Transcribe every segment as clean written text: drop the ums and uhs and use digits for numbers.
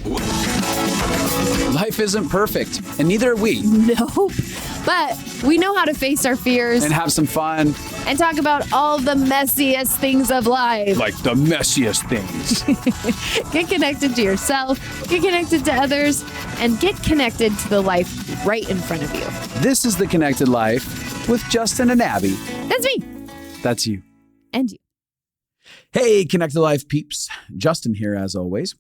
Life isn't perfect, and neither are we. Nope. But we know how to face our fears And have some fun. and talk about all the messiest things of life. Like the messiest things. Get connected to yourself, get connected to others, and get connected to the life right in front of you. This is The Connected Life with Justin and Abby. That's me. That's you. And you. Hey, Connected Life peeps. Justin here as always.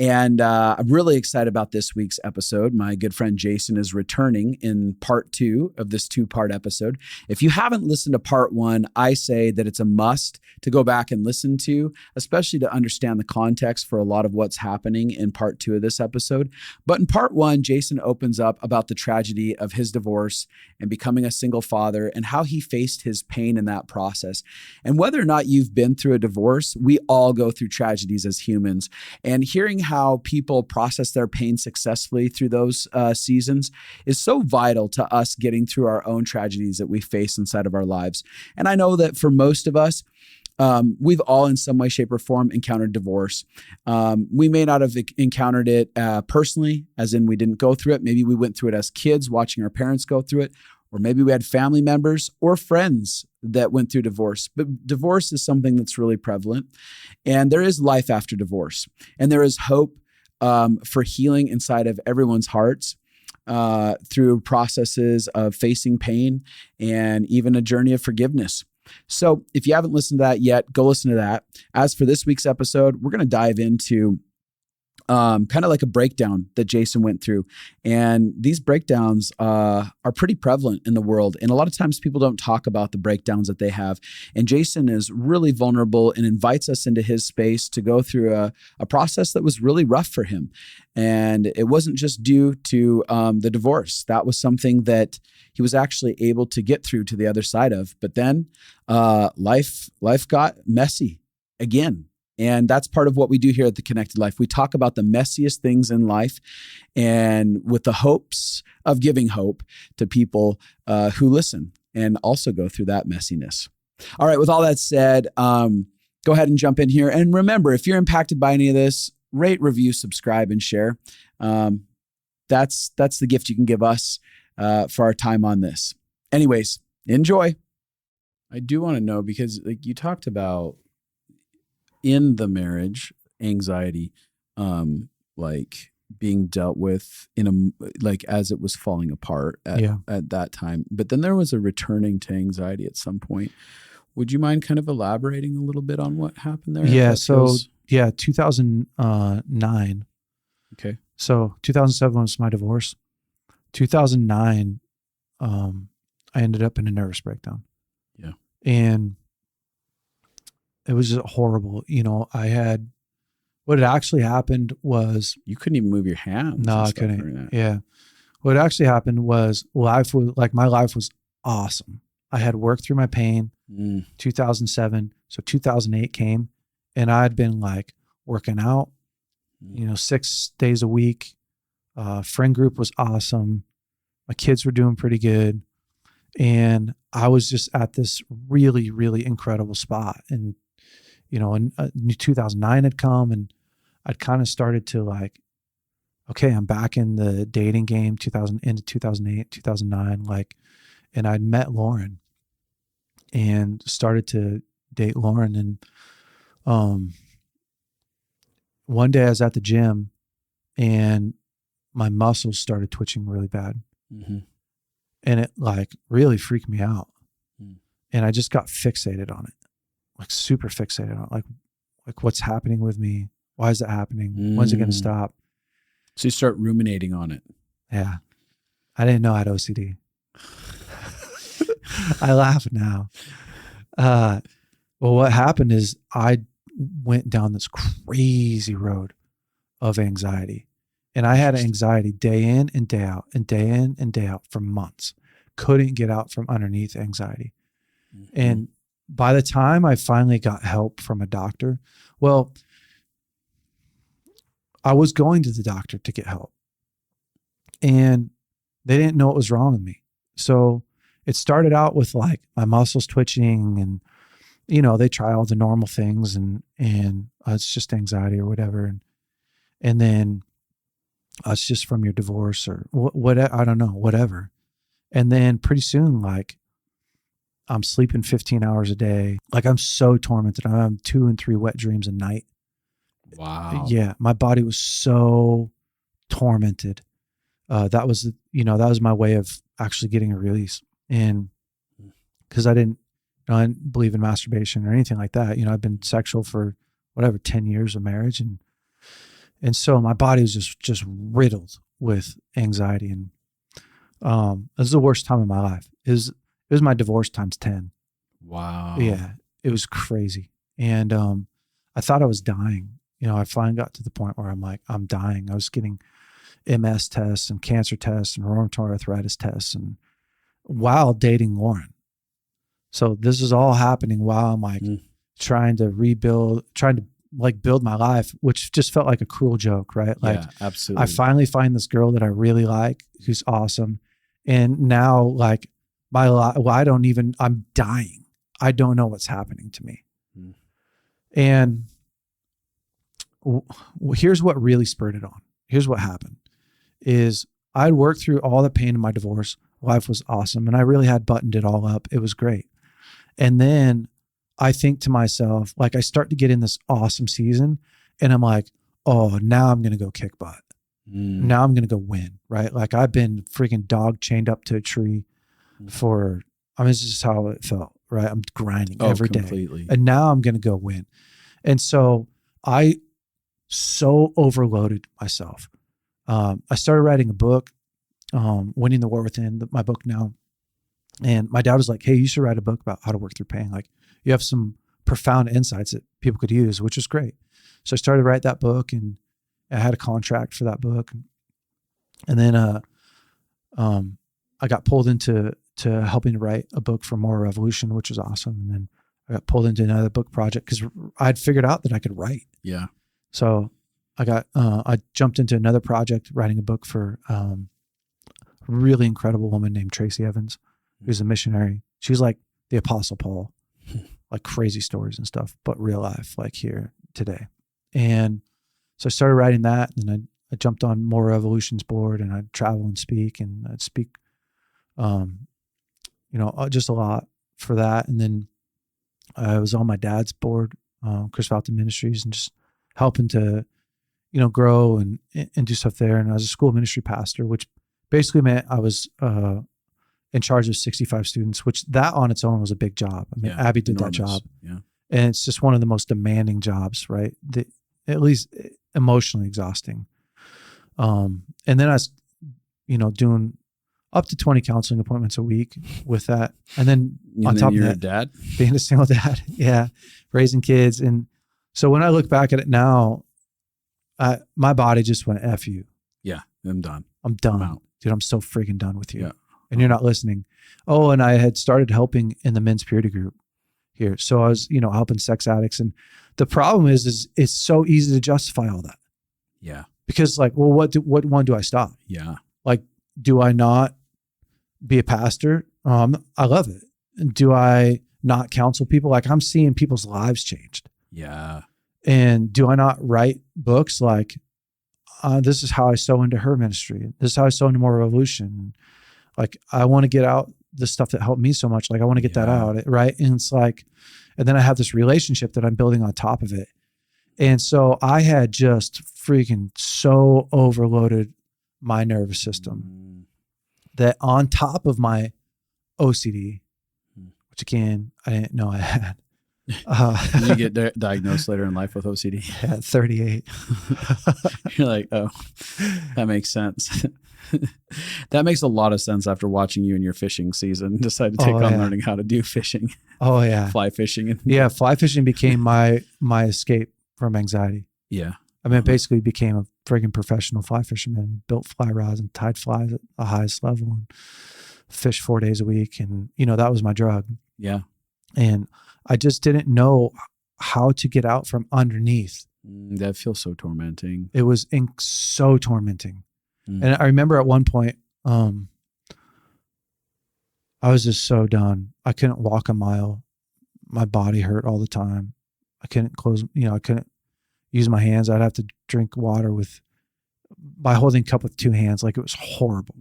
And I'm really excited about this week's episode. My good friend Jason is returning in part 2 of this 2-part episode. If you haven't listened to part 1, I say that it's a must to go back and listen to, especially to understand the context for a lot of what's happening in part 2 of this episode. But in part 1, Jason opens up about the tragedy of his divorce and becoming a single father and how he faced his pain in that process. And whether or not you've been through a divorce, we all go through tragedies as humans. And hearing how people process their pain successfully through those seasons is so vital to us getting through our own tragedies that we face inside of our lives. And I know that for most of us, we've all in some way, shape, or form encountered divorce. We may not have encountered it personally, as in we didn't go through it. Maybe we went through it as kids, watching our parents go through it. Or maybe we had family members or friends that went through divorce. But divorce is something that's really prevalent. And there is life after divorce. And there is hope for healing inside of everyone's hearts through processes of facing pain and even a journey of forgiveness. So if you haven't listened to that yet, go listen to that. As for this week's episode, we're going to dive into kind of like a breakdown that Jason went through. And these breakdowns are pretty prevalent in the world. And a lot of times people don't talk about the breakdowns that they have. And Jason is really vulnerable and invites us into his space to go through a process that was really rough for him. And it wasn't just due to the divorce. That was something that he was actually able to get through to the other side of. But then life got messy again. And that's part of what we do here at The Connected Life. We talk about the messiest things in life and with the hopes of giving hope to people who listen and also go through that messiness. All right, with all that said, go ahead and jump in here. And remember, if you're impacted by any of this, rate, review, subscribe, and share. That's the gift you can give us for our time on this. Anyways, enjoy. I do want to know, because like you talked about in the marriage, anxiety, like being dealt with like as it was falling apart at that time. But then there was a returning to anxiety at some point. Would you mind kind of elaborating a little bit on what happened there? Yeah. So 2009. Okay. So 2007 was my divorce. 2009, I ended up in a nervous breakdown. Yeah. And it was just horrible. You know, what had actually happened was... You couldn't even move your hands. No, I couldn't. Yeah. What actually happened was my life was awesome. I had worked through my pain, 2007. So 2008 came and I'd been like working out, 6 days a week. Friend group was awesome. My kids were doing pretty good. And I was just at this really, really incredible spot. And 2009 had come and I'd kind of started to like, okay, I'm back in the dating game, into 2008, 2009, and I'd met Lauren and started to date Lauren. And one day I was at the gym and my muscles started twitching really bad. Mm-hmm. And it like really freaked me out. And I just got fixated on it. Like super fixated on it. Like what's happening with me? Why is it happening? When's it going to stop? So you start ruminating on it. Yeah. I didn't know I had OCD. I laugh now. Well, what happened is I went down this crazy road of anxiety. And I had anxiety day in and day out and day in and day out for months. Couldn't get out from underneath anxiety. Mm-hmm. And by the time I finally got help from a doctor, well, I was going to the doctor to get help and they didn't know what was wrong with me. So it started out with like my muscles twitching and, they try all the normal things and it's just anxiety or whatever. And then it's just from your divorce or what, I don't know, whatever. And then pretty soon, like I'm sleeping 15 hours a day. Like I'm so tormented. I'm having 2 and 3 wet dreams a night. Wow. Yeah. My body was so tormented. That was my way of actually getting a release. And cause I didn't believe in masturbation or anything like that. I've been sexual for 10 years of marriage. And so my body was just riddled with anxiety. And, this is the worst time of my life. It was my divorce times 10. Wow. Yeah. It was crazy. And, I thought I was dying. I finally got to the point where I'm like, I'm dying. I was getting MS tests and cancer tests and rheumatoid arthritis tests and while dating Lauren. So this is all happening while I'm like trying to build my life, which just felt like a cruel joke, right? Like, yeah, absolutely. I finally find this girl that I really like, who's awesome. And now like my life, I'm dying. I don't know what's happening to me. And here's what really spurred it on. Here's what happened is I'd worked through all the pain of my divorce. Life was awesome. And I really had buttoned it all up. It was great. And then I think to myself, like I start to get in this awesome season and I'm like, oh, now I'm going to go kick butt. Now I'm going to go win, right? Like I've been freaking dog chained up to a tree this is how it felt, right? I'm grinding every completely. day. And now I'm going to go win. And so I so overloaded myself. I started writing a book, Winning the War Within, my book now. And my dad was like, hey, you should write a book about how to work through pain. Like you have some profound insights that people could use, which was great. So I started to write that book and I had a contract for that book. And then I got pulled into helping to write a book for More Revolution, which was awesome. And then I got pulled into another book project because I'd figured out that I could write. Yeah. So I jumped into another project, writing a book for a really incredible woman named Tracy Evans, who's a missionary. She's like the Apostle Paul, like crazy stories and stuff, but real life, like here today. And so I started writing that, and then I jumped on More Revolution's board, and I'd travel and speak, and I'd speak, just a lot for that. And then I was on my dad's board, Chris Fountain Ministries, and just helping to, grow and do stuff there. And I was a school ministry pastor, which basically meant I was in charge of 65 students, which that on its own was a big job. I mean, Abby did enormous. that job. Yeah. And it's just one of the most demanding jobs, right? At least emotionally exhausting. And then I was, doing up to 20 counseling appointments a week with that. And then on top of that, dad, being a single dad, raising kids. And so when I look back at it now, my body just went, F you. Yeah, I'm done. I'm done. I'm out. Dude, I'm so freaking done with you. Yeah. And you're not listening. Oh, and I had started helping in the men's purity group here. So I was, helping sex addicts. And the problem is it's so easy to justify all that. Yeah. Because like, well, what one do I stop? Yeah. Like, do I not be a pastor? I love it. Do I not counsel people? Like I'm seeing people's lives changed. Yeah. And do I not write books like, this is how I sow into her ministry. This is how I sow into More Revolution. Like I want to get out the stuff that helped me so much. Like I want to get that out. Right. And it's like, and then I have this relationship that I'm building on top of it. And so I had just freaking so overloaded my nervous system that on top of my OCD, which again, I didn't know I had. Did you get diagnosed later in life with OCD? At 38. You're like, oh, that makes sense. That makes a lot of sense after watching you in your fishing season. Decided to take on learning how to do fishing. Oh yeah. Fly fishing. Fly fishing became my escape from anxiety. Yeah. I mean, it basically became a friggin' professional fly fisherman, built fly rods and tied flies at the highest level and fished 4 days a week. And, that was my drug. Yeah. And I just didn't know how to get out from underneath. That feels so tormenting. It was so tormenting. And I remember at one point, I was just so done. I couldn't walk a mile. My body hurt all the time. I couldn't I couldn't use my hands. I'd have to drink water with by holding a cup with two hands. Like, it was horrible.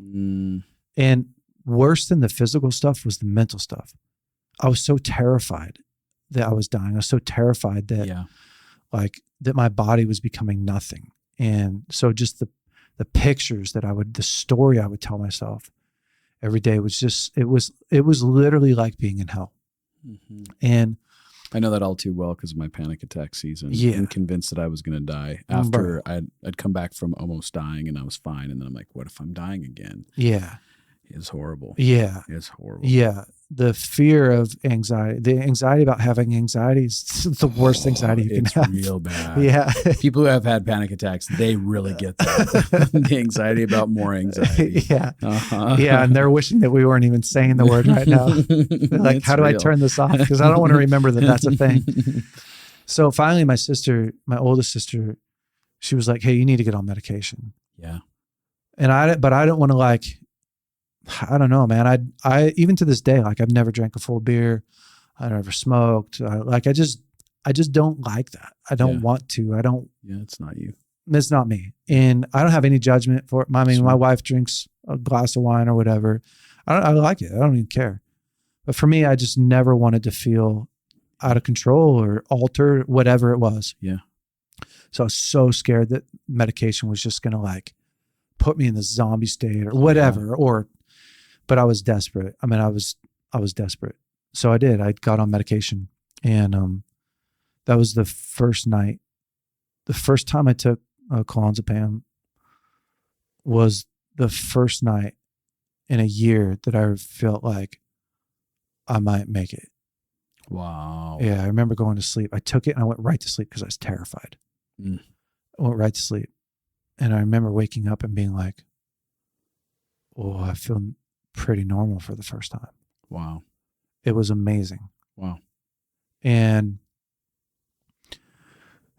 And worse than the physical stuff was the mental stuff. I was so terrified that I was dying. I was so terrified that like that my body was becoming nothing. And so just the pictures that the story I would tell myself every day was just, it was literally like being in hell. And I know that all too well because of my panic attack season. Yeah. I'm convinced that I was going to die after I'd come back from almost dying and I was fine. And then I'm like, what if I'm dying again? Yeah. It's horrible. Yeah. It's horrible. Yeah. The fear of anxiety, the anxiety about having anxiety is the worst anxiety you can have. It's real bad. Yeah. People who have had panic attacks, they really get that. The anxiety about more anxiety. Yeah. Yeah. And they're wishing that we weren't even saying the word right now. Like, how do I turn this off? Because I don't want to remember that that's a thing. So finally, my oldest sister, she was like, hey, you need to get on medication. Yeah. And I don't want to, like, I don't know, man. I even to this day, like, I've never drank a full beer. I never smoked. I just don't like that. I don't want to. Yeah, it's not you. It's not me. And I don't have any judgment for it. I mean, my wife drinks a glass of wine or whatever. I like it. I don't even care. But for me, I just never wanted to feel out of control or altered, whatever it was. Yeah. So I was so scared that medication was just going to, like, put me in the zombie state or whatever, but I was desperate. I mean, I was desperate. So I did. I got on medication, and that was the first night. The first time I took clonazepam was the first night in a year that I felt like I might make it. Wow. Yeah, I remember going to sleep. I took it and I went right to sleep because I was terrified. I went right to sleep. And I remember waking up and being like, oh, I feel pretty normal for the first time. Wow. It was amazing. Wow. And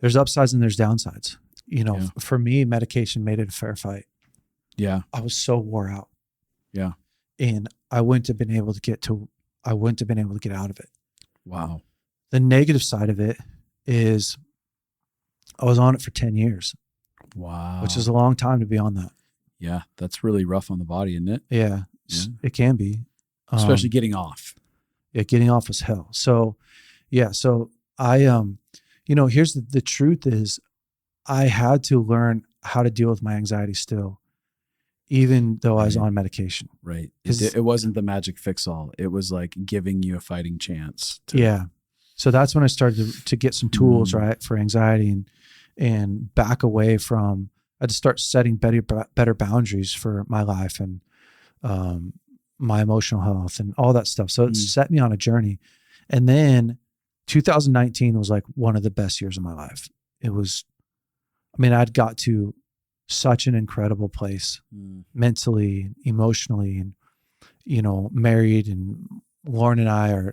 there's upsides and there's downsides. You know, for me, medication made it a fair fight. Yeah. I was so wore out. Yeah. And I wouldn't have been able to get out of it. Wow. The negative side of it is I was on it for 10 years. Wow. Which is a long time to be on that. Yeah. That's really rough on the body, isn't it? Yeah. It can be. Especially getting off. Yeah. Getting off was hell. So yeah. So I, here's the truth is I had to learn how to deal with my anxiety still, even though I was on medication. Right. It wasn't the magic fix all. It was like giving you a fighting chance. So that's when I started to get some tools, right, for anxiety and back away from, I had to start setting better boundaries for my life and my emotional health and all that stuff. So it set me on a journey. And then 2019 was like one of the best years of my life. It was, I'd got to such an incredible place mentally, emotionally, and, married, and Lauren and I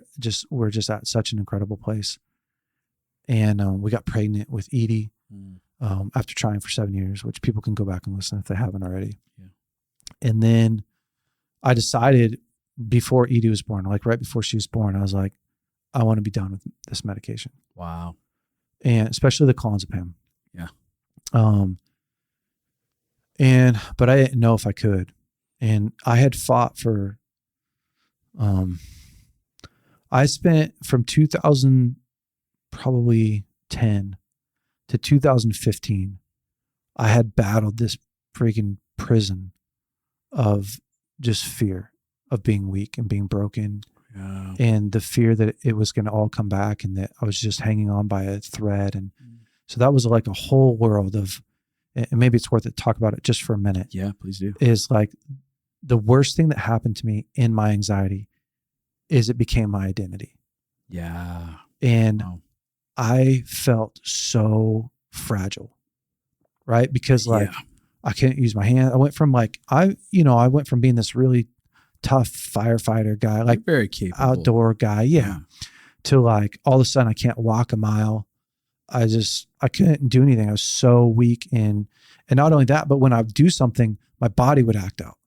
we're just at such an incredible place. And we got pregnant with Edie after trying for 7 years, which people can go back and listen if they haven't already. Yeah. And then I decided before Edie was born, like right before she was born, I was like, I want to be done with this medication. Wow. And especially the clonazepam. Yeah. But I didn't know if I could. And I had fought for, I spent from 2000, probably 10 to 2015, I had battled this freaking prison of just fear of being weak and being broken. Yeah. And the fear that it was going to all come back and that I was just hanging on by a thread. And so that was like a whole world of, and maybe it's worth it to talk about it just for a minute. Yeah, please do. Is like the worst thing that happened to me in my anxiety is it became my identity. Yeah. And I felt so fragile, right? Because I can't use my hand. I went from I went from being this really tough firefighter guy, like you're very capable outdoor guy. Yeah. To like all of a sudden I can't walk a mile. I couldn't do anything. I was so weak. And not only that, but when I would do something, my body would act out.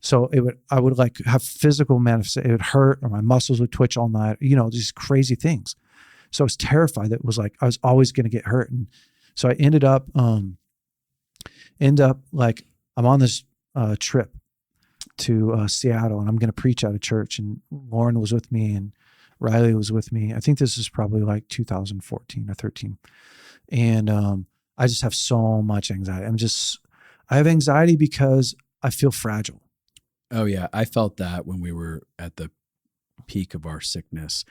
So I would like have physical manifestation. It would hurt or my muscles would twitch all night, these crazy things. So I was terrified that it was like, I was always going to get hurt. And so I ended up End up like I'm on this trip to Seattle, and I'm going to preach at a church, and Lauren was with me and Riley was with me. I think this is probably like 2014 or 13. And I just have so much anxiety. I have anxiety because I feel fragile. Oh yeah. I felt that when we were at the peak of our sickness,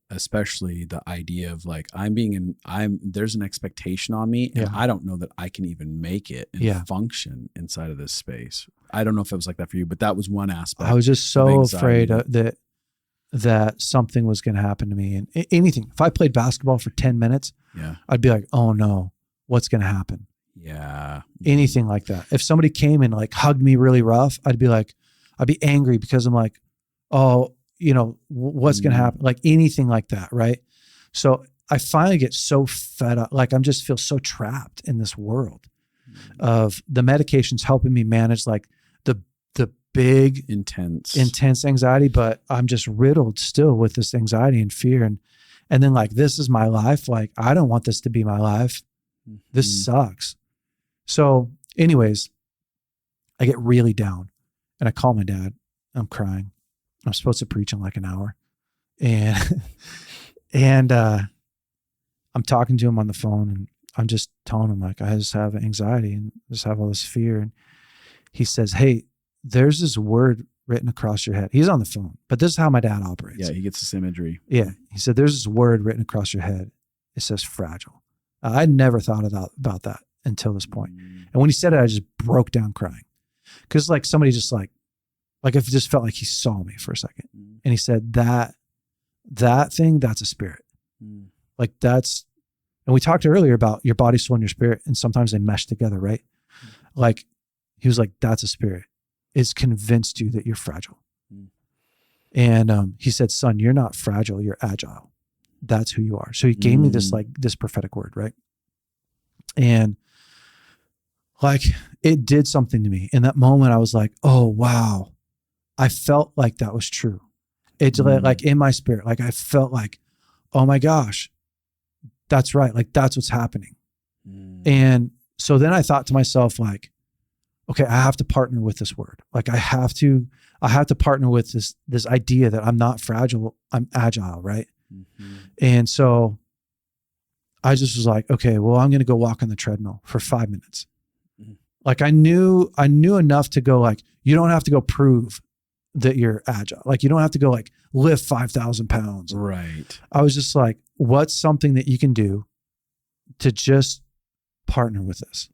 especially the idea of like, there's an expectation on me and I don't know that I can even make it and function inside of this space. I don't know if it was like that for you, but that was one aspect. I was just so afraid that something was going to happen to me, and anything. If I played basketball for 10 minutes, I'd be like, oh no, what's going to happen? Yeah. Anything like that. If somebody came and like hugged me really rough, I'd be angry because I'm like, oh, what's going to happen? Like anything like that. Right. So I finally get so fed up. Like I'm just feel so trapped in this world of the medications helping me manage like the big intense anxiety, but I'm just riddled still with this anxiety and fear. And then like, this is my life. Like, I don't want this to be my life. This sucks. So anyways, I get really down and I call my dad. I'm crying. I'm supposed to preach in like an hour. And, I'm talking to him on the phone, and I'm just telling him like, I just have anxiety and just have all this fear. And he says, hey, there's this word written across your head. He's on the phone, but this is how my dad operates. Yeah. He gets this imagery. Yeah. He said, there's this word written across your head. It says fragile. I'd never thought about that until this point. And when he said it, I just broke down crying. Cause like somebody just like it just felt like he saw me for a second. And he said that thing, that's a spirit. Like and we talked earlier about your body, soul, and your spirit. And sometimes they mesh together, right? Like he was like, that's a spirit. It's convinced you that you're fragile. And he said, son, you're not fragile, you're agile. That's who you are. So he gave me this prophetic word, right? And like it did something to me. In that moment, I was like, oh, wow. I felt like that was true. It's like in my spirit, like I felt like, oh my gosh, that's right. Like that's what's happening. And so then I thought to myself, like, okay, I have to partner with this word. Like I have to partner with this idea that I'm not fragile, I'm agile, right? And so I just was like, okay, well, I'm going to go walk on the treadmill for 5 minutes. Like I knew enough to go like, you don't have to go prove that you're agile. Like you don't have to go like lift 5,000 pounds. Right. I was just like, what's something that you can do to just partner with this?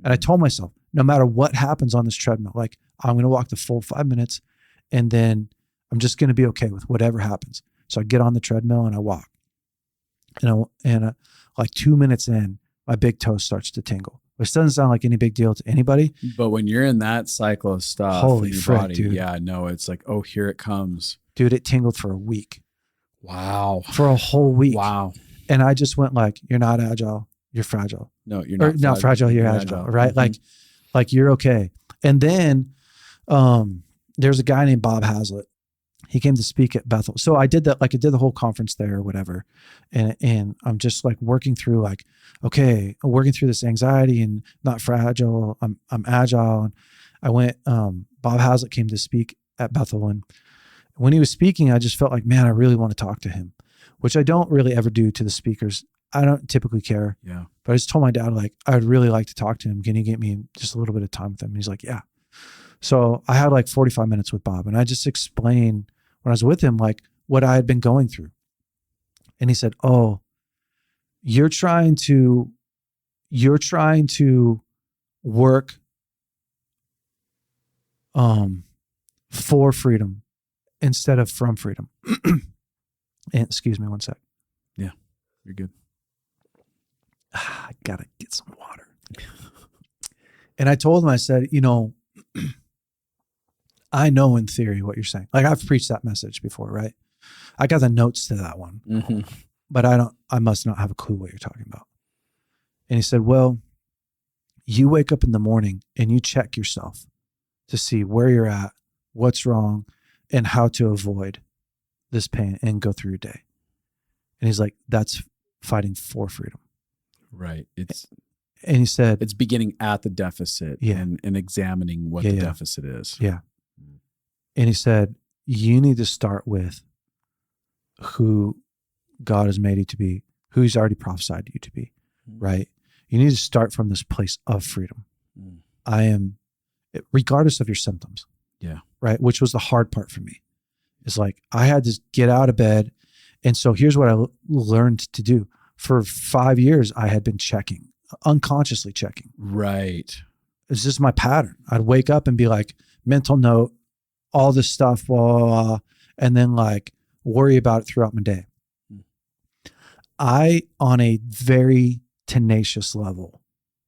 And I told myself, no matter what happens on this treadmill, like I'm going to walk the full 5 minutes and then I'm just going to be okay with whatever happens. So I get on the treadmill and I walk. And like 2 minutes in, my big toe starts to tingle. Which doesn't sound like any big deal to anybody. But when you're in that cycle of stuff holy in your frick, body, dude. yeah, no, it's like, oh, here it comes. Dude, it tingled for a week. Wow. For a whole week. Wow. And I just went like, you're not agile, you're fragile. No, you're not. Or not fragile, you're agile, right? Like you're okay. And then there's a guy named Bob Hazlitt. He came to speak at Bethel. So I did that, like I did the whole conference there or whatever. And I'm just like working through like, okay, working through this anxiety and not fragile. I'm agile. And I went, Bob Hazlitt came to speak at Bethel. And when he was speaking, I just felt like, man, I really want to talk to him, which I don't really ever do to the speakers. I don't typically care. Yeah. But I just told my dad, like, I'd really like to talk to him. Can you get me just a little bit of time with him? And he's like, yeah. So I had like 45 minutes with Bob, and I just explained when I was with him, like what I had been going through. And he said, oh, you're trying to work for freedom instead of from freedom. And excuse me one sec. Yeah, you're good. I gotta get some water. And I told him, I said, I know in theory what you're saying. Like I've preached that message before, right? I got the notes to that one, but I must not have a clue what you're talking about. And he said, well, you wake up in the morning and you check yourself to see where you're at, what's wrong, and how to avoid this pain and go through your day. And he's like, that's fighting for freedom. Right. And he said, it's beginning at the deficit and examining what the deficit is. Yeah. And he said, you need to start with who God has made you to be, who he's already prophesied you to be, right? You need to start from this place of freedom. I am, regardless of your symptoms. Yeah. Right. Which was the hard part for me. It's like, I had to get out of bed. And so here's what I learned to do. For 5 years, I had been checking, unconsciously checking. Right. It's just my pattern. I'd wake up and be like, mental note, all this stuff, blah, blah, blah, and then like worry about it throughout my day. I, on a very tenacious level,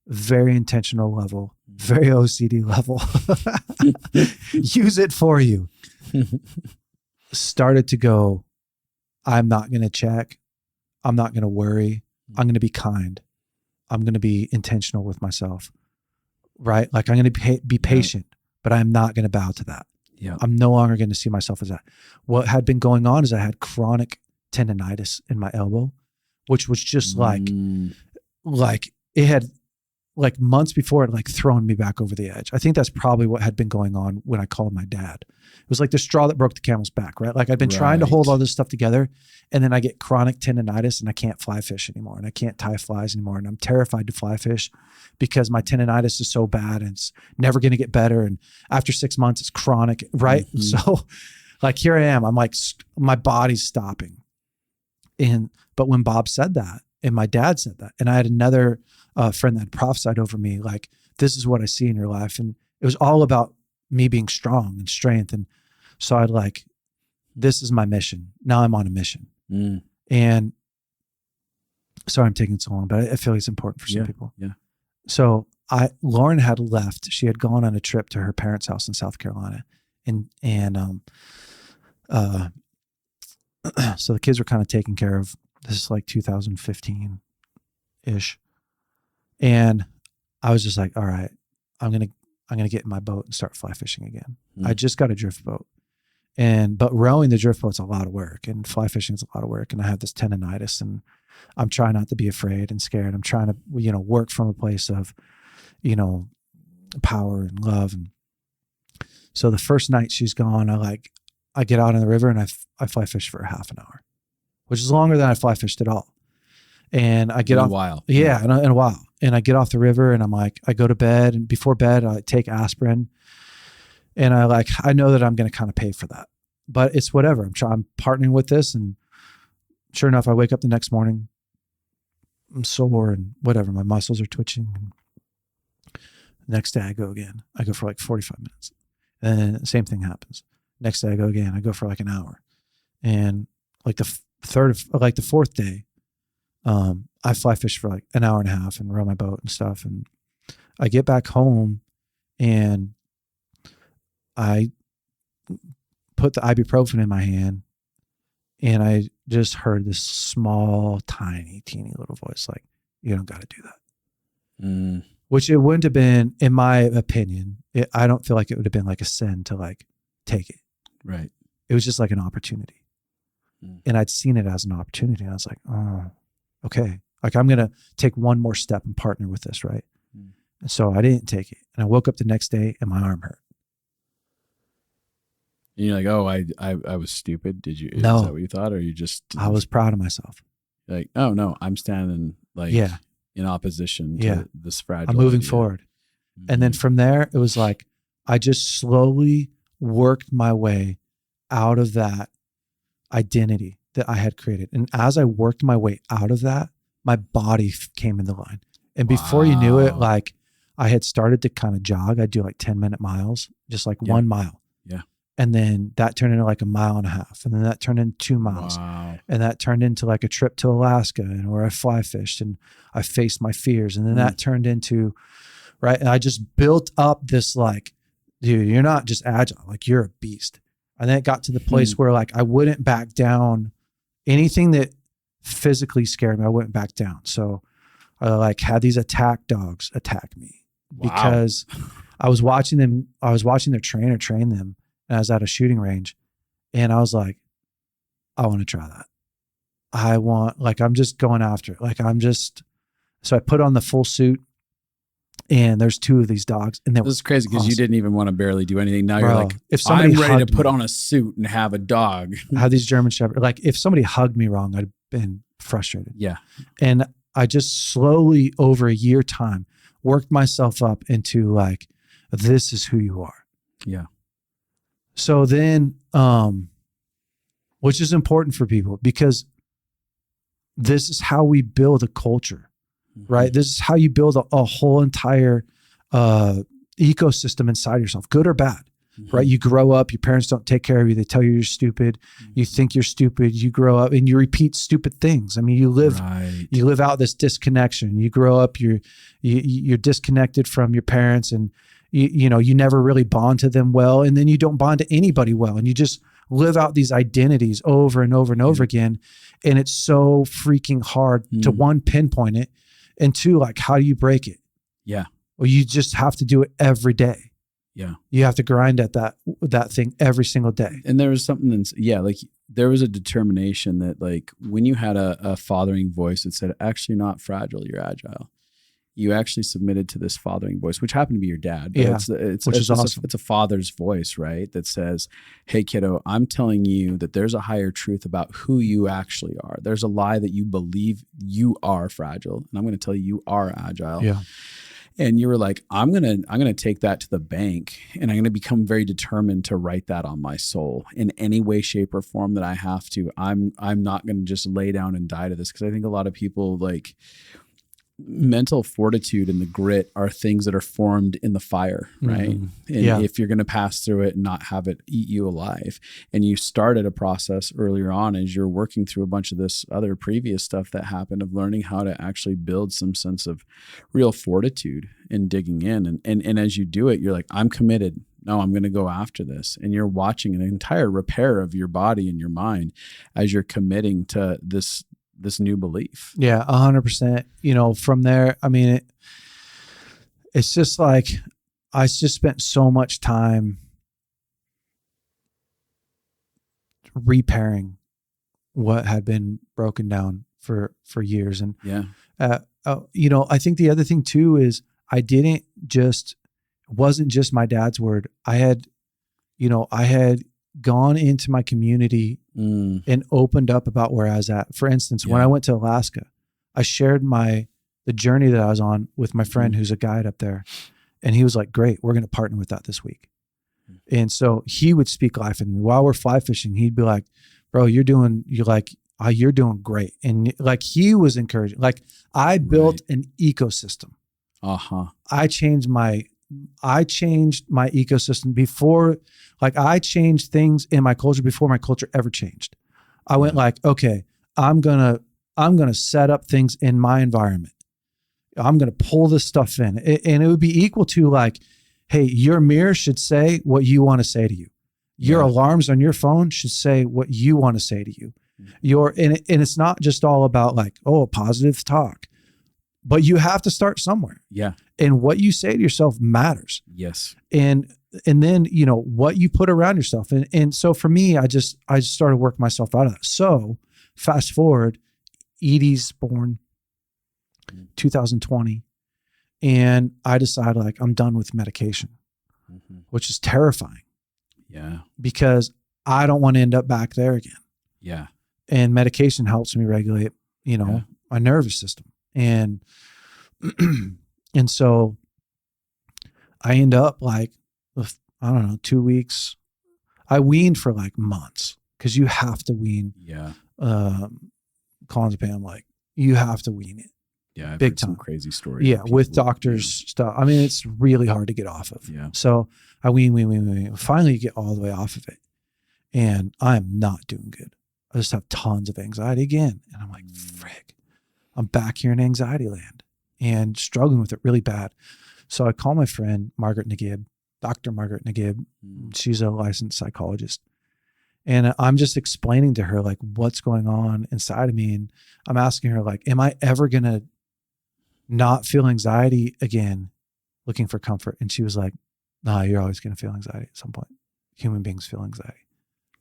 very intentional level, very OCD level, use it for you, started to go, I'm not going to check. I'm not going to worry. I'm going to be kind. I'm going to be intentional with myself, right? Like I'm going to be patient, but I'm not going to bow to that. Yeah. I'm no longer going to see myself as that. What had been going on is I had chronic tendonitis in my elbow, which was just like it had like months before it like thrown me back over the edge. I think that's probably what had been going on when I called my dad. It was like the straw that broke the camel's back, right? Like I'd been trying to hold all this stuff together, and then I get chronic tendonitis and I can't fly fish anymore, and I can't tie flies anymore. And I'm terrified to fly fish because my tendonitis is so bad and it's never going to get better. And after 6 months, it's chronic, right? So like here I am, I'm like, my body's stopping. But when Bob said that, and my dad said that, and I had another friend that had prophesied over me, like, this is what I see in your life. And it was all about me being strong and strength. And so I'd like, this is my mission. Now I'm on a mission. And sorry, I'm taking so long, but I feel it's important for some people. Yeah. So Lauren had left. She had gone on a trip to her parents' house in South Carolina. So the kids were kind of taken care of. This is like 2015-ish. And I was just like, all right, I'm going to get in my boat and start fly fishing again. I just got a drift boat. But rowing the drift boat's a lot of work, and fly fishing is a lot of work. And I have this tendonitis, and I'm trying not to be afraid and scared. I'm trying to, work from a place of, power and love. And so the first night she's gone, I get out in the river and I fly fish for a half an hour, which is longer than I fly fished at all. And I get off in a while. Yeah, in a while. And I get off the river and I'm like, I go to bed, and before bed I take aspirin, and I know that I'm going to kind of pay for that, but it's whatever. I'm partnering with this. And sure enough, I wake up the next morning, I'm sore and whatever. My muscles are twitching. And the next day I go again. I go for like 45 minutes. And the same thing happens. Next day I go again. I go for like an hour. And like the fourth day, I fly fish for like an hour and a half and row my boat and stuff. And I get back home and I put the ibuprofen in my hand, and I just heard this small, tiny, teeny little voice like, you don't got to do that. Which it wouldn't have been, in my opinion. I don't feel like it would have been like a sin to like take it. Right. It was just like an opportunity. And I'd seen it as an opportunity. And I was like, oh, okay. Like I'm going to take one more step and partner with this. Right. And so I didn't take it. And I woke up the next day and my arm hurt. And you're like, oh, I was stupid. Did you? No. Is that what you thought? Or you just? I was proud of myself. Like, oh no, I'm standing like in opposition to this fragile. I'm moving forward. And then from there, it was like, I just slowly worked my way out of that identity that I had created. And as I worked my way out of that, my body came into line. And before you knew it, like I had started to kind of jog. I'd do like 10-minute miles, just like 1 mile. Yeah. And then that turned into like 1.5 miles. And then that turned into 2 miles. Wow. And that turned into like a trip to Alaska, and where I fly fished and I faced my fears. And then that turned into, right. And I just built up this like, dude, you're not just agile, like you're a beast. And then it got to the place where like I wouldn't back down. Anything that physically scared me, I wouldn't back down. So I like had these attack dogs attack me because I was watching their trainer train them, and I was at a shooting range, and I was like, I want to try that. I'm just going after it. So I put on the full suit, And there's 2 of these dogs, and This is crazy because you didn't even want to barely do anything. Now you're like, if somebody I'm ready to hugged put me- on a suit and have a dog. I had these German Shepherd. Like if somebody hugged me wrong, I'd been frustrated. Yeah. And I just slowly over a year time worked myself up into like, this is who you are. Yeah. So then, which is important for people because this is how we build a culture. Right? This is how you build a whole entire ecosystem inside yourself, good or bad, right? You grow up, your parents don't take care of you. They tell you you're stupid. You think you're stupid. You grow up and you repeat stupid things. I mean, you live out this disconnection. You grow up, you're disconnected from your parents and you never really bond to them well. And then you don't bond to anybody well. And you just live out these identities over and over and over again. And it's so freaking hard to 1, pinpoint it. And 2, like, how do you break it? Yeah. Well, you just have to do it every day. Yeah. You have to grind at that thing every single day. And there was something that's, like there was a determination that like when you had a fathering voice that said, actually you're not fragile, you're agile. You actually submitted to this fathering voice, which happened to be your dad. But which is awesome. It's a father's voice, right? That says, hey kiddo, I'm telling you that there's a higher truth about who you actually are. There's a lie that you believe you are fragile. And I'm going to tell you are agile. Yeah. And you were like, I'm gonna take that to the bank and I'm gonna become very determined to write that on my soul in any way, shape, or form that I have to. I'm not gonna just lay down and die to this. Cause I think a lot of people like mental fortitude and the grit are things that are formed in the fire, right? And if you're going to pass through it and not have it eat you alive, and you started a process earlier on as you're working through a bunch of this other previous stuff that happened of learning how to actually build some sense of real fortitude and digging in. And as you do it, you're like, I'm committed. No, I'm going to go after this. And you're watching an entire repair of your body and your mind as you're committing to this new belief. Yeah, 100%. From there, I mean, it's just like, I just spent so much time repairing what had been broken down for years. And, I think the other thing too is it wasn't just my dad's word. I had gone into my community and opened up about where I was at. For instance, when I went to Alaska, I shared the journey that I was on with my friend who's a guide up there. And he was like, great, we're going to partner with that this week. And so he would speak life into me while we're fly fishing. He'd be like, bro, you're doing great. And like, he was encouraging, like I built an ecosystem. I changed my ecosystem before, like I changed things in my culture before my culture ever changed. I went like, okay, I'm going to set up things in my environment. I'm going to pull this stuff in. And it would be equal to like, hey, your mirror should say what you want to say to you. Your alarms on your phone should say what you want to say to you. And it's not just all about like, oh, positive talk, but you have to start somewhere. Yeah. And what you say to yourself matters. Yes. And then, what you put around yourself. And so for me, I just started working myself out of that. So fast forward, Edie's born 2020. And I decided like, I'm done with medication, which is terrifying. Yeah. Because I don't want to end up back there again. Yeah. And medication helps me regulate, my nervous system. And, and so I end up like, I don't know, 2 weeks. I weaned for like months because you have to wean. Yeah. Clonazepam, like you have to wean it. Yeah. I've big heard some time. crazy stories. Yeah. With doctors stuff. I mean, it's really hard to get off of. Yeah. So I wean. Finally you get all the way off of it. And I'm not doing good. I just have tons of anxiety again. And I'm like, frick, I'm back here in anxiety land and struggling with it really bad. So I call my friend, Dr. Margaret Nagib. She's a licensed psychologist. And I'm just explaining to her like what's going on inside of me. And I'm asking her like, am I ever going to not feel anxiety again, looking for comfort? And she was like, nah, you're always going to feel anxiety at some point. Human beings feel anxiety.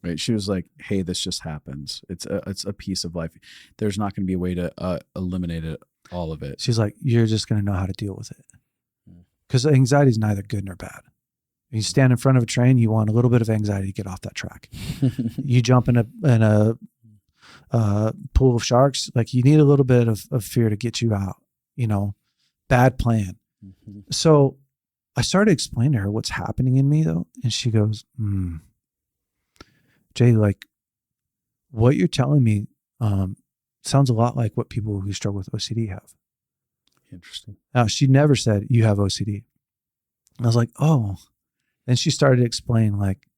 Right. She was like, hey, this just happens. It's a piece of life. There's not going to be a way to eliminate it, all of it. She's like, you're just going to know how to deal with it. because anxiety is neither good nor bad. You stand in front of a train, you want a little bit of anxiety to get off that track. You jump in a pool of sharks, like you need a little bit of fear to get you out, bad plan. Mm-hmm. So I started explaining to her what's happening in me though. And she goes, Jay, like what you're telling me sounds a lot like what people who struggle with OCD have. Interesting. Now, she never said you have OCD. I was like, oh. Then she started to explain like,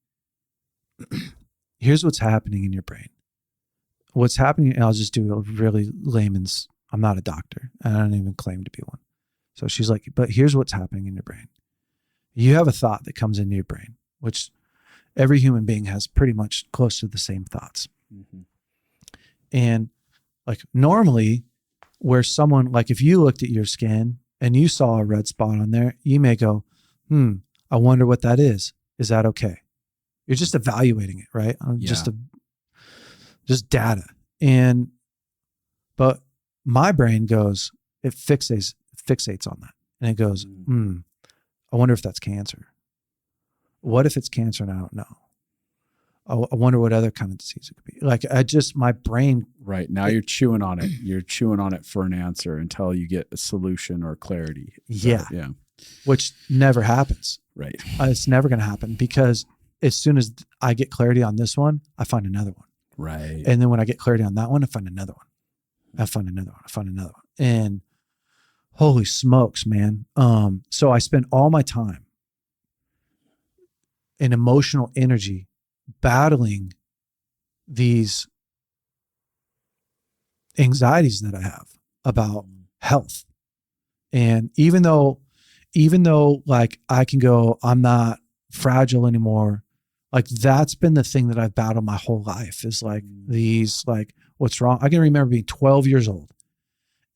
here's what's happening in your brain. What's happening, and I'll just do a really layman's, I'm not a doctor. I don't even claim to be one. So she's like, but here's what's happening in your brain. You have a thought that comes into your brain, which every human being has pretty much close to the same thoughts. Mm-hmm. And like normally where someone, like if you looked at your skin and you saw a red spot on there, you may go, I wonder what that is. Is that okay? You're just evaluating it, right? Yeah. Just data. But my brain goes, it fixates on that. And it goes, I wonder if that's cancer. What if it's cancer and I don't know? I wonder what other kind of disease it could be. Like my brain. Right. Now you're chewing on it. You're chewing on it for an answer until you get a solution or clarity. Yeah. Yeah. Which never happens. Right. It's never going to happen because as soon as I get clarity on this one, I find another one. Right. And then when I get clarity on that one, I find another one. I find another one. I find another one. And holy smokes, man. So I spend all my time and emotional energy battling these anxieties that I have about health. And even though like I can go, I'm not fragile anymore. Like that's been the thing that I've battled my whole life is like these, like what's wrong. I can remember being 12 years old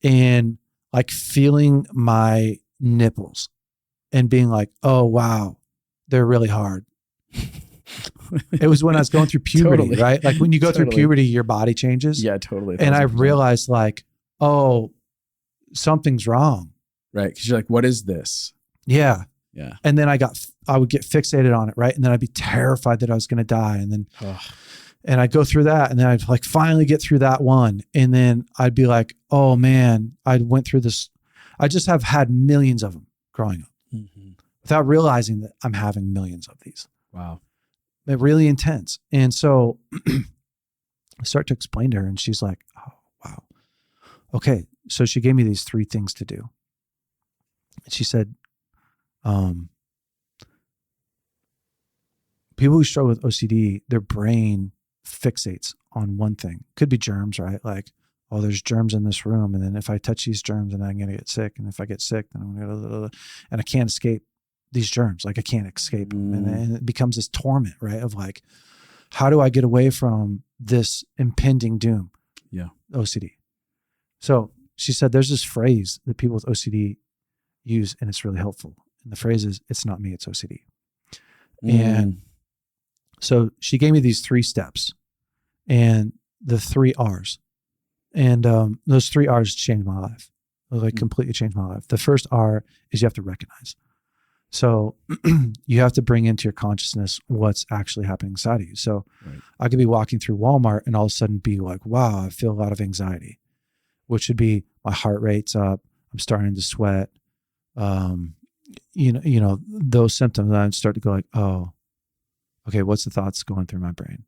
and like feeling my nipples and being like, oh, wow, they're really hard. It was when I was going through puberty, totally. Right? Like when you go through puberty, your body changes. Yeah, totally. And I realized like, oh, something's wrong. Right. Because you're like, what is this? Yeah. Yeah. And then I would get fixated on it. Right. And then I'd be terrified that I was going to die. And then, and I'd go through that and then I'd like finally get through that one. And then I'd be like, oh man, I went through this. I just have had millions of them growing up without realizing that I'm having millions of these. Wow. They're really intense. And so I start to explain to her and she's like, oh, wow. Okay. So she gave me these 3 things to do. And she said, people who struggle with OCD, their brain fixates on one thing. Could be germs, right? Like, oh, there's germs in this room. And then if I touch these germs, then I'm going to get sick. And if I get sick, then I'm going to, and I can't escape these germs. Like I can't escape them. And it becomes this torment, right? Of like, how do I get away from this impending doom? Yeah. OCD. So she said, there's this phrase that people with OCD use and it's really helpful. And the phrase is, it's not me, it's OCD. And so she gave me these 3 steps and the 3 R's. And those 3 R's changed my life. Like completely changed my life. The first R is you have to recognize. So you have to bring into your consciousness what's actually happening inside of you. So I could be walking through Walmart and all of a sudden be like, wow, I feel a lot of anxiety, which would be my heart rate's up. I'm starting to sweat. You know, those symptoms, I start to go like, oh, okay, what's the thoughts going through my brain?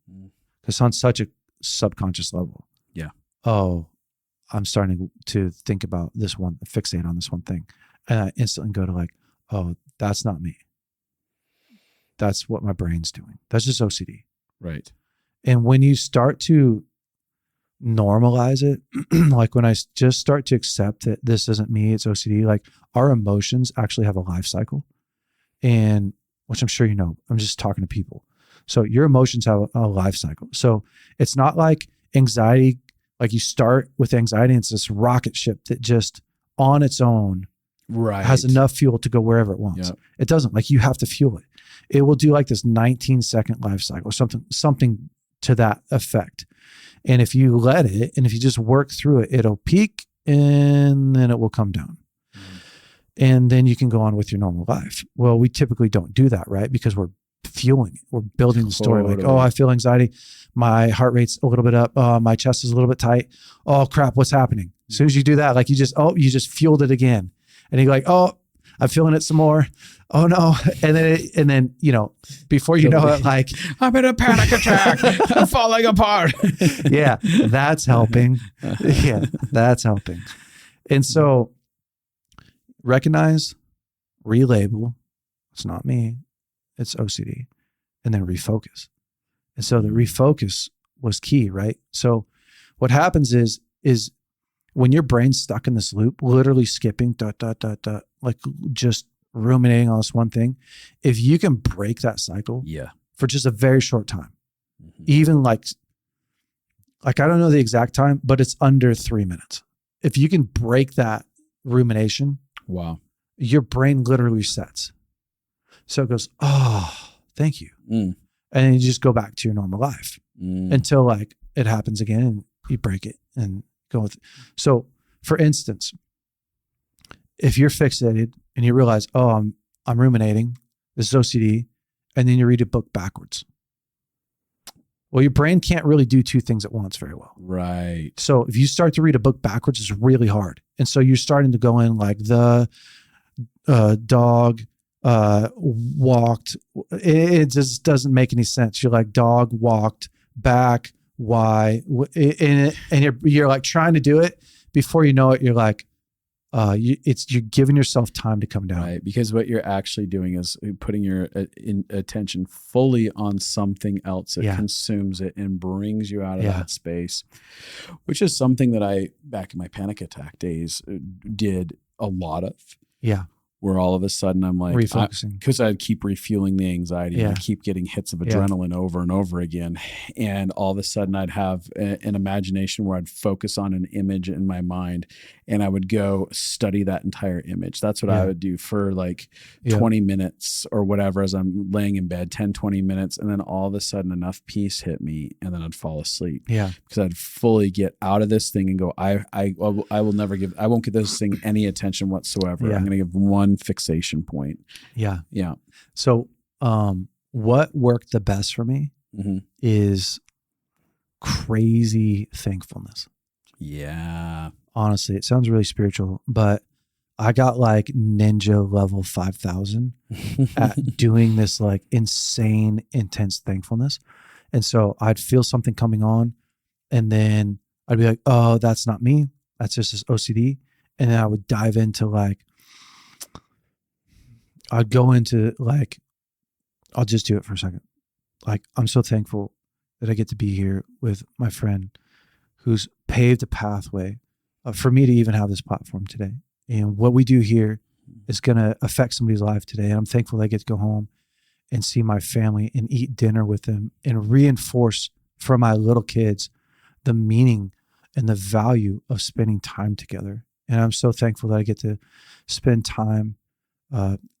Because on such a subconscious level. Yeah. Oh, I'm starting to think about this one, fixate on this one thing. And I instantly go to like, oh, that's not me. That's what my brain's doing. That's just OCD. Right. And when you start to normalize it, like when I just start to accept that this isn't me, it's OCD, like our emotions actually have a life cycle. And which I'm sure you know, I'm just talking to people. So your emotions have a life cycle. So it's not like anxiety, like you start with anxiety and it's this rocket ship that just on its own has enough fuel to go wherever it wants. Yep. It doesn't. Like you have to fuel it. It will do like this 19-second life cycle, something to that effect. And if you let it, and if you just work through it, it'll peak and then it will come down. And then you can go on with your normal life. Well, we typically don't do that, right? Because we're fueling it. We're building the story like, oh, I feel anxiety. My heart rate's a little bit up. My chest is a little bit tight. Oh crap, what's happening? As soon as you do that, like you just fueled it again. And you're like, oh, I'm feeling it some more. Oh no. And then, before you know it, like I'm in a panic attack. I'm falling apart. Yeah, that's helping. Yeah, that's helping. And so recognize, relabel, it's not me, it's OCD, and then refocus. And so the refocus was key, right? So what happens is when your brain's stuck in this loop, literally skipping, like just ruminating on this one thing, if you can break that cycle for just a very short time, even like I don't know the exact time, but it's under 3 minutes. If you can break that rumination, wow, your brain literally resets. So it goes, oh, thank you. And then you just go back to your normal life until like it happens again and you break it and go with it. So for instance, if you're fixated and you realize, oh, I'm ruminating, this is OCD, and then you read a book backwards. Well, your brain can't really do two things at once very well. Right. So if you start to read a book backwards, it's really hard. And so you're starting to go in like the dog walked. It just doesn't make any sense. You're like dog walked back. Why? And you're like trying to do it. Before you know it, you're like, you're giving yourself time to come down. Right, because what you're actually doing is putting your attention fully on something else that consumes it and brings you out of that space, which is something that I, back in my panic attack days, did a lot of. Yeah. Where all of a sudden I'm like, refocusing, because I'd keep refueling the anxiety and I'd keep getting hits of adrenaline over and over again. And all of a sudden I'd have an imagination where I'd focus on an image in my mind and I would go study that entire image. That's what I would do for like 20 minutes or whatever as I'm laying in bed, 10, 20 minutes. And then all of a sudden enough peace hit me and then I'd fall asleep. Yeah. Because I'd fully get out of this thing and go, I won't give this thing any attention whatsoever. I'm going to give one fixation point. Yeah. Yeah. So what worked the best for me is crazy thankfulness. Yeah. Honestly, it sounds really spiritual, but I got like ninja level 5,000 at doing this like insane, intense thankfulness. And so I'd feel something coming on and then I'd be like, oh, that's not me. That's just this OCD. And then I would dive into like, I'd go into like, I'll just do it for a second. Like, I'm so thankful that I get to be here with my friend who's paved a pathway for me to even have this platform today. And what we do here is going to affect somebody's life today. And I'm thankful that I get to go home and see my family and eat dinner with them and reinforce for my little kids the meaning and the value of spending time together. And I'm so thankful that I get to spend time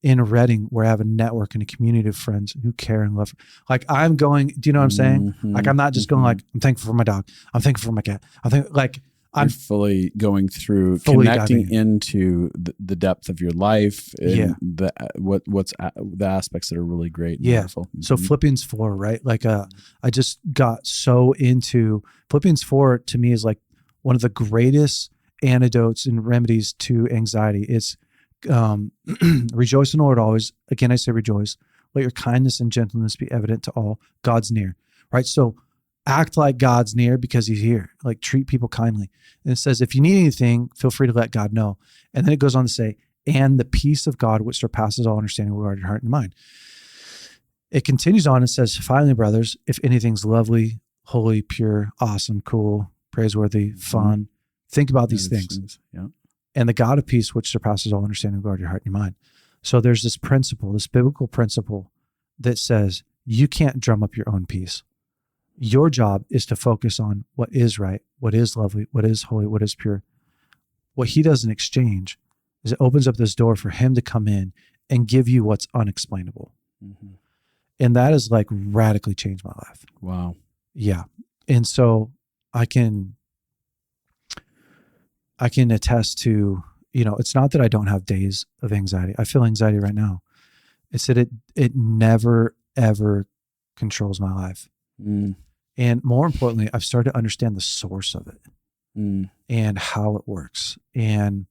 in Reading, where I have a network and a community of friends who care and love. Like I'm going, do you know what I'm saying? Like I'm not just going like, I'm thankful for my dog. I'm thankful for my cat. I'm fully going through, connecting into the depth of your life and what's the aspects that are really great and wonderful. So Philippians 4, right? Like I just got so into Philippians 4 to me is like one of the greatest antidotes and remedies to anxiety. It's rejoice in the Lord always. Again, I say rejoice. Let your kindness and gentleness be evident to all. God's near, right? So act like God's near because he's here. Like treat people kindly. And it says, if you need anything, feel free to let God know. And then it goes on to say, and the peace of God, which surpasses all understanding, will guard your heart and mind. It continues on and says, finally, brothers, if anything's lovely, holy, pure, awesome, cool, praiseworthy, fun, think about these things. Yeah. And the God of peace, which surpasses all understanding, will guard your heart and your mind. So there's this principle, this biblical principle that says you can't drum up your own peace. Your job is to focus on what is right, what is lovely, what is holy, what is pure. What he does in exchange is it opens up this door for him to come in and give you what's unexplainable. And that has like radically changed my life. Wow. Yeah. And so I can attest to, it's not that I don't have days of anxiety. I feel anxiety right now. It's that it never, ever controls my life. And more importantly, I've started to understand the source of it and how it works. And,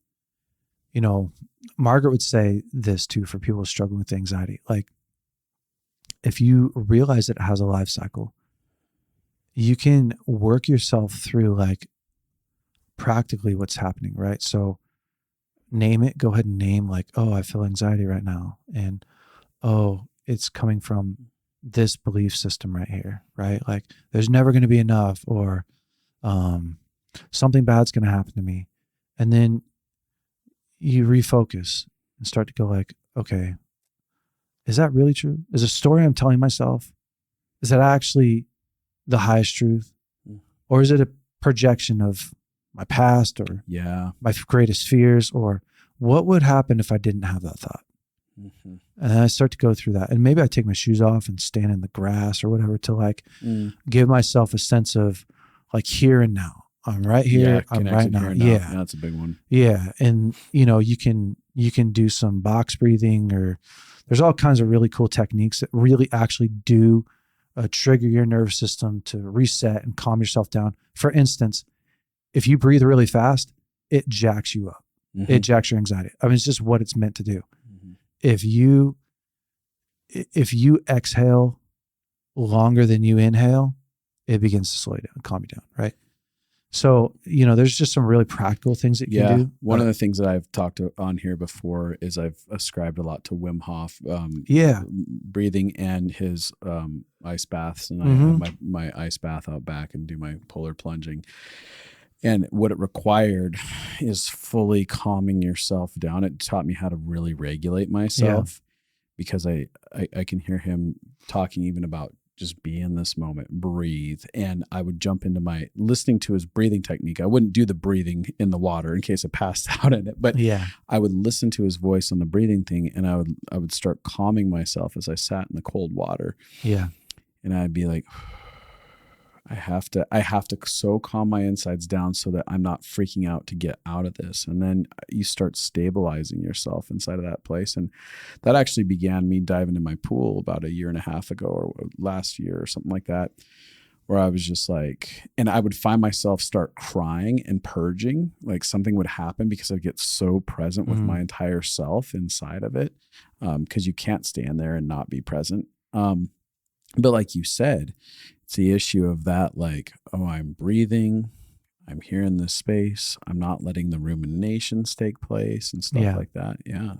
Margaret would say this too for people struggling with anxiety. Like, if you realize it has a life cycle, you can work yourself through like practically what's happening, right? So name it, go ahead and name like, oh, I feel anxiety right now. And, oh, it's coming from this belief system right here, right? Like there's never going to be enough, or something bad's going to happen to me. And then you refocus and start to go like, okay, is that really true? Is a story I'm telling myself, is that actually the highest truth? Or is it a projection of my past or my greatest fears? Or what would happen if I didn't have that thought? And then I start to go through that. And maybe I take my shoes off and stand in the grass or whatever to like give myself a sense of like here and now. I'm right here. I'm right now. Yeah. That's a big one. Yeah. And you can do some box breathing, or there's all kinds of really cool techniques that really actually do trigger your nervous system to reset and calm yourself down. For instance, if you breathe really fast, it jacks you up. It jacks your anxiety. I mean, it's just what it's meant to do. If you exhale longer than you inhale, it begins to slow you down, calm you down, right? So, there's just some really practical things that you can do. One of the things that I've talked on here before is I've ascribed a lot to Wim Hof, breathing and his ice baths. And I have my ice bath out back and do my polar plunging. And what it required is fully calming yourself down. It taught me how to really regulate myself because I can hear him talking even about just be in this moment, breathe. And I would jump into listening to his breathing technique. I wouldn't do the breathing in the water in case I passed out in it, but I would listen to his voice on the breathing thing. And I would start calming myself as I sat in the cold water. Yeah. And I'd be like, I have to so calm my insides down so that I'm not freaking out to get out of this. And then you start stabilizing yourself inside of that place. And that actually began me diving in my pool about a year and a half ago or last year or something like that, where I was just like, and I would find myself start crying and purging, like something would happen because I get so present with my entire self inside of it. Cause you can't stand there and not be present. But like you said, it's the issue of that, like, oh, I'm breathing, I'm here in this space, I'm not letting the ruminations take place and stuff like that. Yeah.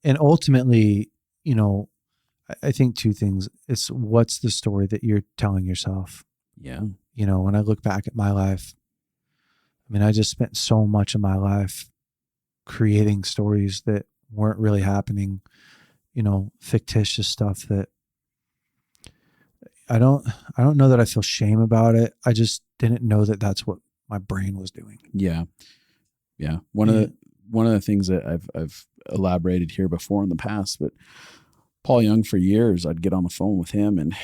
And ultimately, I think two things. It's what's the story that you're telling yourself? Yeah. When I look back at my life, I mean, I just spent so much of my life creating stories that weren't really happening, fictitious stuff that I don't know that I feel shame about it. I just didn't know that that's what my brain was doing. Yeah. Yeah. One of the things that I've elaborated here before in the past, but Paul Young, for years, I'd get on the phone with him and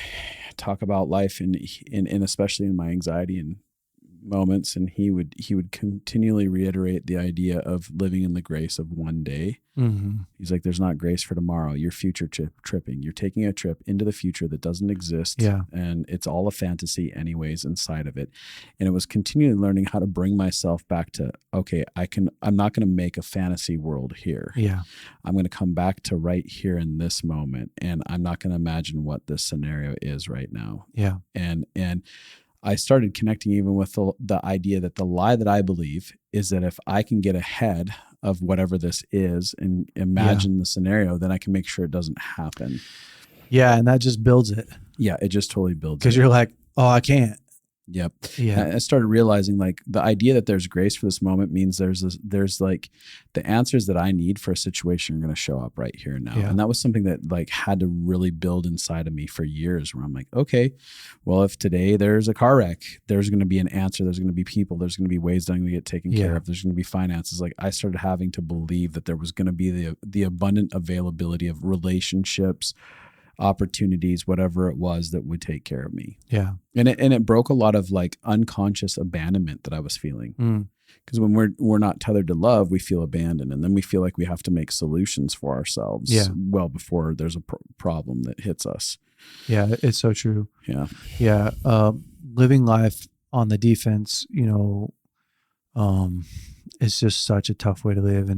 talk about life and especially in my anxiety and moments. And he would continually reiterate the idea of living in the grace of one day. He's like, there's not grace for tomorrow. You're future tripping. You're taking a trip into the future that doesn't exist. Yeah. And it's all a fantasy anyways inside of it. And it was continually learning how to bring myself back to, okay, I'm not going to make a fantasy world here. Yeah. I'm going to come back to right here in this moment. And I'm not going to imagine what this scenario is right now. Yeah. And I started connecting even with the idea that the lie that I believe is that if I can get ahead of whatever this is and imagine the scenario, then I can make sure it doesn't happen. Yeah. And that just builds it. Yeah. It just totally builds it. Because you're like, oh, I can't. Yep. Yeah. I started realizing like the idea that there's grace for this moment means there's like the answers that I need for a situation are going to show up right here and now. Yeah. And that was something that like had to really build inside of me for years, where I'm like, okay, well, if today there's a car wreck, there's going to be an answer. There's going to be people, there's going to be ways that I'm going to get taken care of. There's going to be finances. Like I started having to believe that there was going to be the abundant availability of relationships, opportunities, whatever it was that would take care of me. Yeah. And it broke a lot of like unconscious abandonment that I was feeling. Because when we're not tethered to love, we feel abandoned, and then we feel like we have to make solutions for ourselves well before there's a problem that hits us. Yeah, it's so true. Yeah. Yeah. Living life on the defense, it's just such a tough way to live.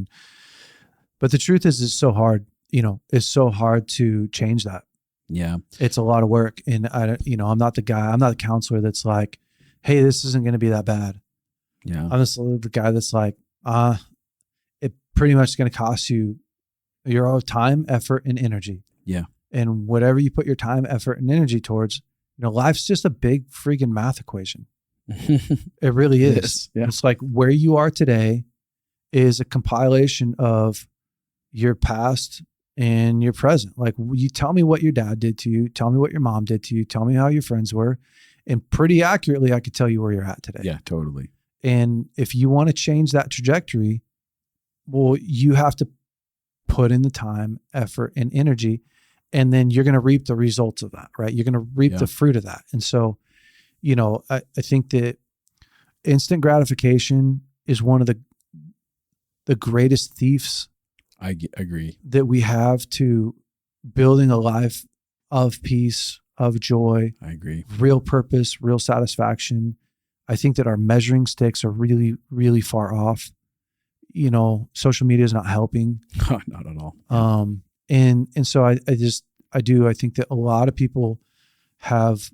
But the truth is, it's so hard, it's so hard to change that. Yeah. It's a lot of work. And I'm not the counselor that's like, hey, this isn't going to be that bad. Yeah. I'm just the guy that's like, it pretty much is going to cost you your time, effort, and energy. Yeah. And whatever you put your time, effort, and energy towards, life's just a big freaking math equation. It really is. Yes. Yeah. It's like where you are today is a compilation of your past and your present. Like, you tell me what your dad did to you, tell me what your mom did to you, tell me how your friends were, and pretty accurately I could tell you where you're at today. Yeah, totally. And if you want to change that trajectory, well, you have to put in the time, effort, and energy, and then you're going to reap the results of that, right? You're going to reap the fruit of that. And so, I think that instant gratification is one of the greatest thieves. I agree. That we have to building a life of peace, of joy. I agree. Real purpose, real satisfaction. I think that our measuring sticks are really, really far off. Social media is not helping. Not at all. And so I think that a lot of people have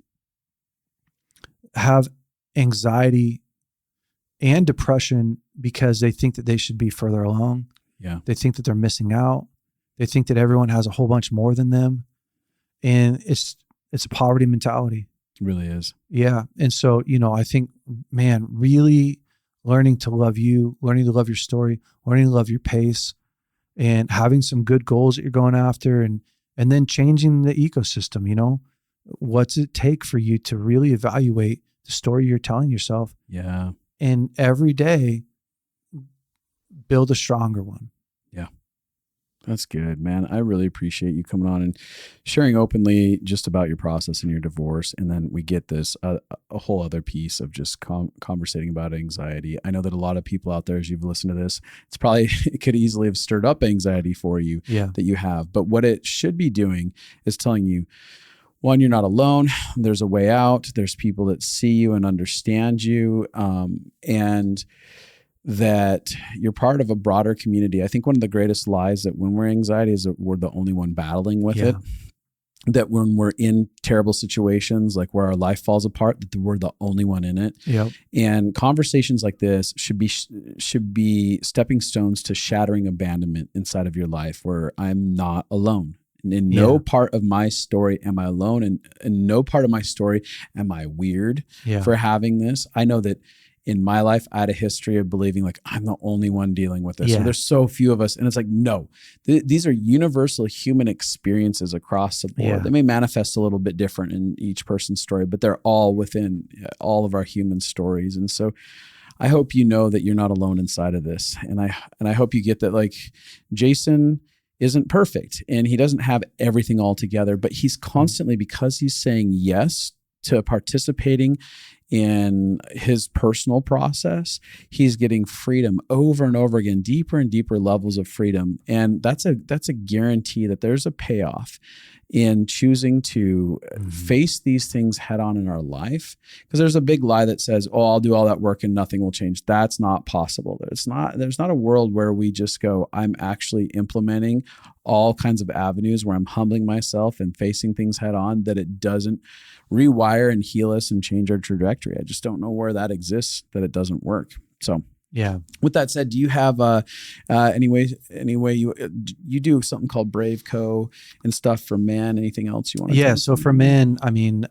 anxiety and depression because they think that they should be further along. Yeah. They think that they're missing out. They think that everyone has a whole bunch more than them. And it's a poverty mentality. It really is. Yeah. And so, I think, man, really learning to love you, learning to love your story, learning to love your pace, and having some good goals that you're going after, and then changing the ecosystem, what's it take for you to really evaluate the story you're telling yourself? Yeah. And every day build a stronger one. Yeah. That's good, man. I really appreciate you coming on and sharing openly just about your process and your divorce. And then we get this a whole other piece of just conversating about anxiety. I know that a lot of people out there, as you've listened to this, it could easily have stirred up anxiety for you that you have. But what it should be doing is telling you, one, you're not alone. There's a way out. There's people that see you and understand you. And that you're part of a broader community. I think one of the greatest lies that when we're anxiety is that we're the only one battling with it. That when we're in terrible situations, like where our life falls apart, that we're the only one in it. Yep. And conversations like this should be stepping stones to shattering abandonment inside of your life, where I'm not alone. In no part of my story am I alone, and in no part of my story am I weird for having this. I know that in my life, I had a history of believing like I'm the only one dealing with this. So there's so few of us. And it's like, no, these are universal human experiences across the board. They may manifest a little bit different in each person's story, but they're all within all of our human stories. And so I hope you know that you're not alone inside of this. And I hope you get that, like, Jason isn't perfect and he doesn't have everything all together, but he's constantly, because he's saying yes to participating in his personal process, he's getting freedom over and over again, deeper and deeper levels of freedom. And that's a guarantee that there's a payoff in choosing to face these things head on in our life. Because there's a big lie that says, oh, I'll do all that work and nothing will change. That's not possible. There's not a world where we just go, I'm actually implementing all kinds of avenues where I'm humbling myself and facing things head on, that it doesn't rewire and heal us and change our trajectory. I just don't know where that exists, that it doesn't work. So with that said, do you have any way you do something called Brave Co and stuff for men? Anything else you want to? So for men, I mean,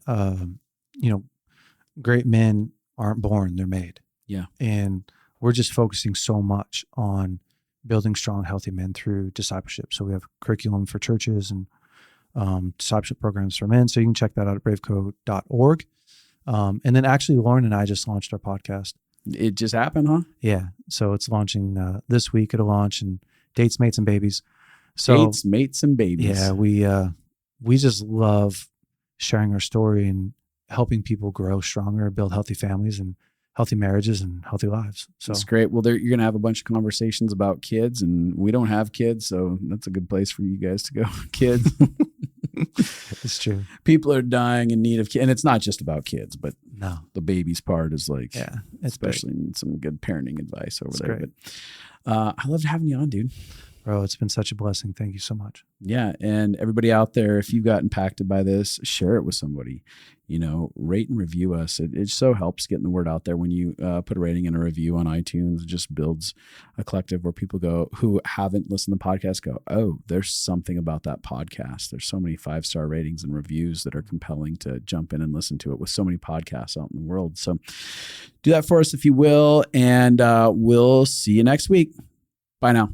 great men aren't born, they're made. Yeah. And we're just focusing so much on building strong, healthy men through discipleship. So we have curriculum for churches and discipleship programs for men. So you can check that out at braveco.org. And then actually Lauren and I just launched our podcast. It just happened, huh? Yeah. So it's launching this week. It'll launch, and Dates, Mates, and Babies. So Dates, Mates, and Babies. Yeah, we just love sharing our story and helping people grow stronger, build healthy families, and healthy marriages and healthy lives. So that's great. Well, you're going to have a bunch of conversations about kids, and we don't have kids, so that's a good place for you guys to go. Kids. it's true. People are dying in need of kids, and it's not just about kids, but no, the babies part is like, yeah, especially some good parenting advice over there. Great. But I loved having you on, dude. Bro, it's been such a blessing. Thank you so much. Yeah. And everybody out there, if you got impacted by this, share it with somebody, rate and review us. It so helps getting the word out there when you put a rating and a review on iTunes. It just builds a collective where people go who haven't listened to the podcast go, oh, there's something about that podcast. There's so many 5-star ratings and reviews that are compelling to jump in and listen to it with so many podcasts out in the world. So do that for us if you will. And we'll see you next week. Bye now.